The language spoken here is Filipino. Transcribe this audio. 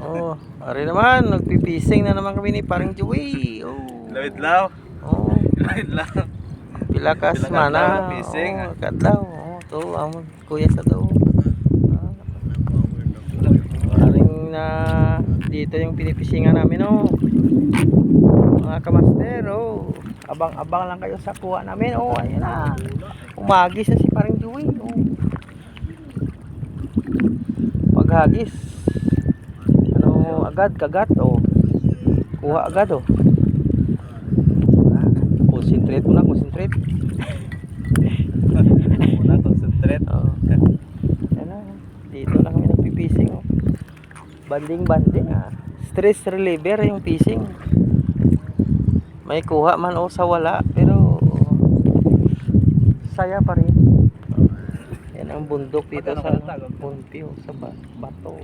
Oh, ari naman, nagpipising na naman kami ni Paring Joey. Oh. Lawid-law. Oh, Lawid-law. pila ka Pila ka semana. adlaw na pising, Oh, kadlaw. Oh, to amon kuya sa do. Paring na dito yung pinipisingan namin, oh. Mga kamaster, oh. Abang-abang lang kayo sa kuha namin. Oh, ayun na. Umagis na si Paring Joey. Oh. Paghagis. Ano agad, kagat, oh. Kuha agad, oh. Concentrate mo na, concentrate. Muna concentrate. Oh. Yan na. Dito lang kami nagpipising, oh. Banding-banding, ah. Stress reliever yung fishing. May kuha man o sa wala, pero saya pa rin. Yan ang bundok dito sa Punpio, sa bato.